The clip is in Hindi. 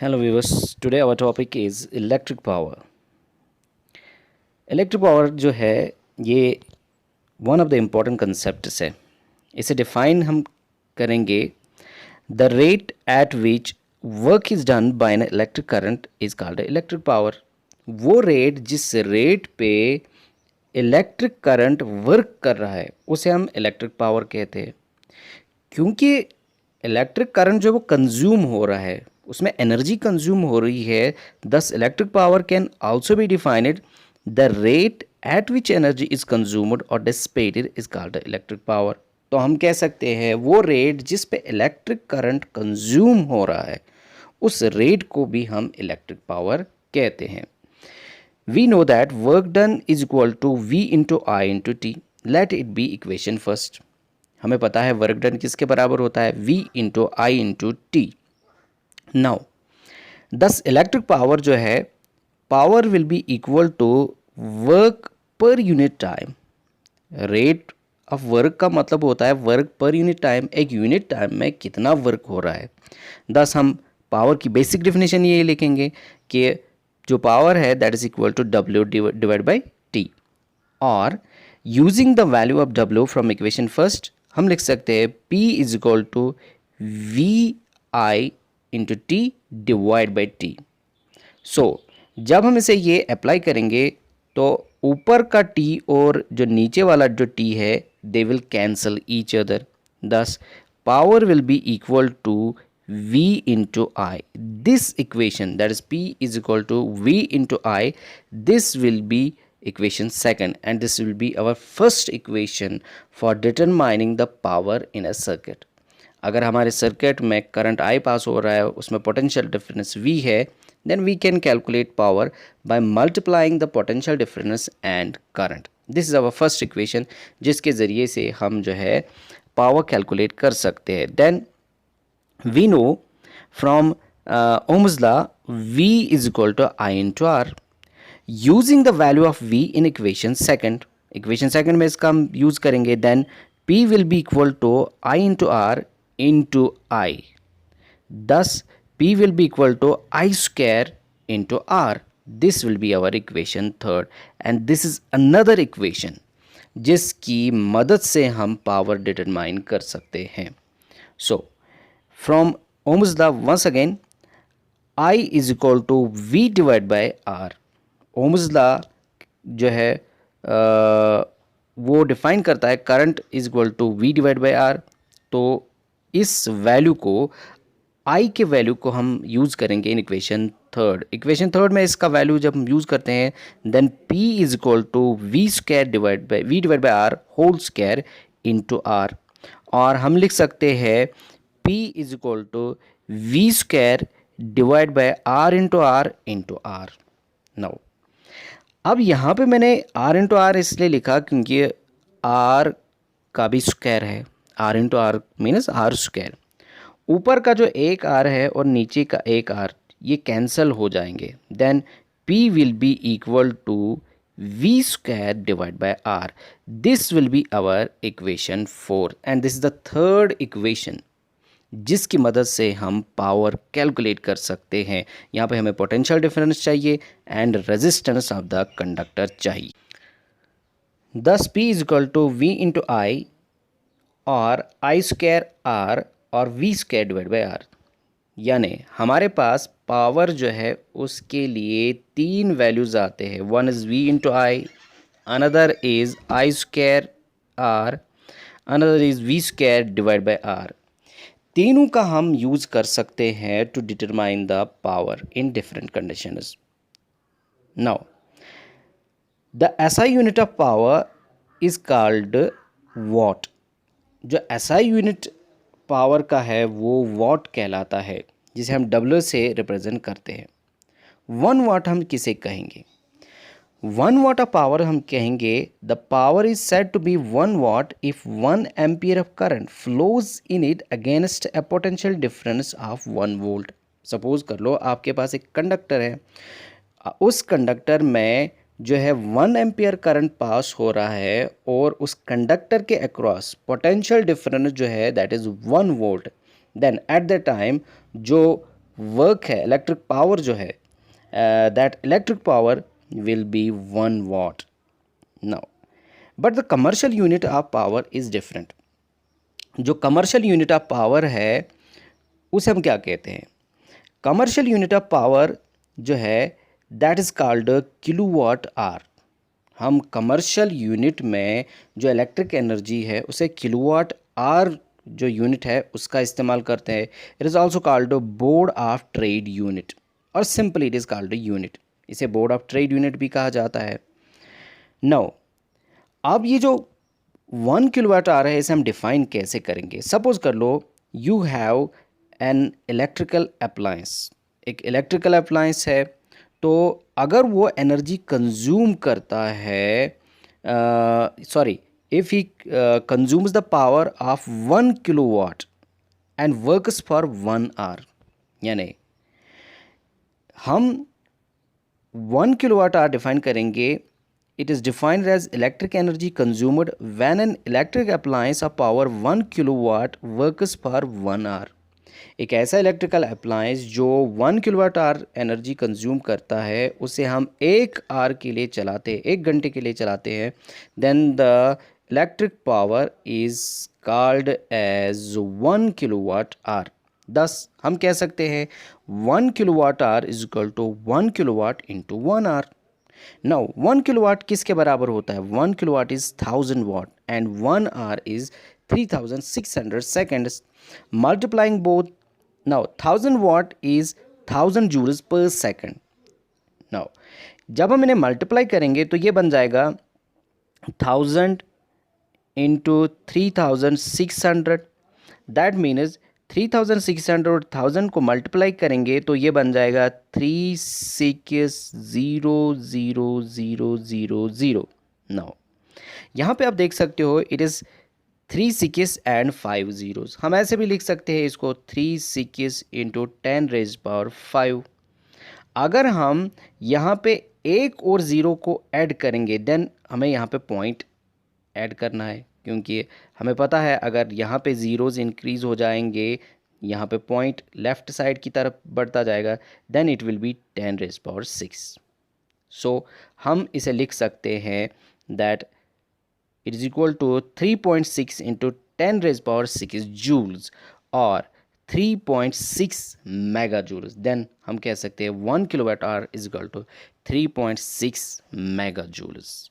Hello viewers, today our topic is electric power. Electric power जो है ये one of the important concepts है. इसे डिफाइन हम करेंगे. The rate at which work is done by an electric current is called electric power. वो रेट जिस रेट पे इलेक्ट्रिक करंट वर्क कर रहा है उसे हम इलेक्ट्रिक पावर कहते हैं. क्योंकि इलेक्ट्रिक करंट जो वो कंज्यूम हो रहा है उसमें एनर्जी कंज्यूम हो रही है, thus electric power can also be defined the rate at which energy is consumed और dissipated is called electric power. तो हम कह सकते हैं वो रेट जिस पे इलेक्ट्रिक करंट कंज्यूम हो रहा है उस रेट को भी हम इलेक्ट्रिक पावर कहते हैं. We know that work done is equal to V into I into T. Let it be equation first. हमें पता है वर्क डन किसके बराबर होता है, V into I into T. Now this electric power जो है power will be equal to work per unit time. Rate of work का मतलब होता है वर्क पर यूनिट टाइम. एक यूनिट टाइम में कितना वर्क हो रहा है. दस हम पावर की बेसिक डेफिनेशन ये लिखेंगे कि जो पावर है that is equal to W divide by T. और using the value of W from equation first हम लिख सकते हैं P is equal to V I into T divide by T. So जब हम इसे ये अप्लाई करेंगे तो ऊपर का T और जो नीचे वाला जो T है they will cancel each other. Thus power will be equal to V into I. This equation, that is P is equal to V into I, this will be equation second and this will be our first equation for determining the power in a circuit. अगर हमारे सर्किट में करंट I पास हो रहा है उसमें पोटेंशियल डिफरेंस V है, then we can calculate power by multiplying the potential difference and current. This is our first equation जिसके ज़रिए से हम जो है पावर कैलकुलेट कर सकते हैं. Then we know from Ohm's law V is equal to I into R. Using the value of V in equation second में इसका हम यूज़ करेंगे. then P will be equal to I into R into I. thus P will be equal to I square into R. This will be our equation third and this is another equation जिसकी मदद से हम पावर डिटरमाइन कर सकते हैं. So from Ohm's law once again I is equal to V divided by R. Ohm's law जो है वो डिफाइन करता है current is equal to V divide by R. तो इस वैल्यू को I के वैल्यू को हम यूज़ करेंगे इन इक्वेशन थर्ड में इसका वैल्यू जब हम यूज़ करते हैं then P is equal to V square divide by R whole square into R. और हम लिख सकते हैं P is equal to V square divide by R into R. Now अब यहाँ पे मैंने R इंटू R इसलिए लिखा क्योंकि R का भी स्क्वायर है. R into R means R square. ऊपर का जो एक R है और नीचे का एक R ये कैंसल हो जाएंगे. Then P will be equal to V square divide by R. This will be our equation 4 and this is the third equation जिसकी मदद से हम पावर कैलकुलेट कर सकते हैं. यहाँ पे हमें पोटेंशियल डिफरेंस चाहिए and resistance of the conductor चाहिए. Thus P is equal to V into I और I स्क्वायर R और V square divide by R. यानी हमारे पास पावर जो है उसके लिए तीन वैल्यूज़ आते हैं. One is V into I, another is I square R, another is V square divide by R. तीनों का हम यूज़ कर सकते हैं to determine the power in different conditions. Now the SI unit of power is called watt. जो SI यूनिट पावर का है वो वॉट कहलाता है जिसे हम W से रिप्रेजेंट करते हैं. 1 वाट हम किसे कहेंगे, 1 watt of power हम कहेंगे the power is said to be 1 watt if 1 ampere of current flows in it against a potential difference of 1 volt. Suppose कर लो आपके पास एक कंडक्टर है, उस कंडक्टर में जो है 1 एम्पियर करंट पास हो रहा है और उस कंडक्टर के अक्रॉस पोटेंशियल डिफरेंस जो है that is 1 volt. Then at the time जो वर्क है, इलेक्ट्रिक पावर जो है, that electric power will be 1 watt. Now, but the commercial unit of power is different. जो कमर्शियल यूनिट ऑफ पावर है उसे हम क्या कहते हैं? कमर्शियल यूनिट ऑफ पावर जो है that is called kilowatt hour. हम कमर्शियल यूनिट में जो इलेक्ट्रिक एनर्जी है उसे किलोवाट आवर जो यूनिट है उसका इस्तेमाल करते हैं. It is also called Board of Trade unit, और simply it is called unit. इसे बोर्ड ऑफ ट्रेड यूनिट भी कहा जाता है. नाउ अब ये जो 1 किलोवाट आवर है इसे हम डिफाइन कैसे करेंगे? सपोज कर लो you have an electrical appliance. एक इलेक्ट्रिकल अप्लायंस है, तो अगर वो एनर्जी कंज्यूम करता है, sorry, if he consumes the power of 1 kilowatt and works for 1 hour, यानी हम 1 किलोवाट आवर डिफाइन करेंगे. It is defined as electric energy consumed when an electric appliance of power 1 kilowatt works for 1 hour. एक ऐसा इलेक्ट्रिकल अप्लायंस जो 1 किलोवाट आवर एनर्जी कंज्यूम करता है उसे हम 1 आवर के लिए चलाते हैं, 1 घंटे के लिए चलाते हैं. Then the electric power is called as 1 kilowatt hour. thus हम कह सकते हैं 1 kilowatt hour is equal to 1 kilowatt into 1 hour. Now 1 kilowatt किसके बराबर होता है? 1 kilowatt is 1000 watt and 1 hour is 3600 seconds. Multiplying both, now 1000 watt is 1000 joules per second. Now जब हम इन्हें मल्टीप्लाई करेंगे तो ये बन जाएगा 1000 इंटू 3600. दैट मीन्स 3600 और 1000 को मल्टीप्लाई करेंगे तो ये बन जाएगा 36000000. नाउ यहाँ पे आप देख सकते हो इट इज़ 3 6 एंड 5 zeros. हम ऐसे भी लिख सकते हैं इसको 3 6 इंटू 10⁵. अगर हम यहाँ पे एक और ज़ीरो को ऐड करेंगे देन हमें यहाँ पे पॉइंट ऐड करना है, क्योंकि हमें पता है अगर यहाँ पे ज़ीरोज़ इंक्रीज़ हो जाएंगे, यहाँ पे पॉइंट लेफ़्ट साइड की तरफ बढ़ता जाएगा, then it will be 10⁶. So हम इसे लिख सकते हैं that it is equal to 3.6 into 10⁻6 joules और 3.6 मेगा जूल्स. देन हम कह सकते हैं 1 kilowatt hour is equal to 3.6 mega joules.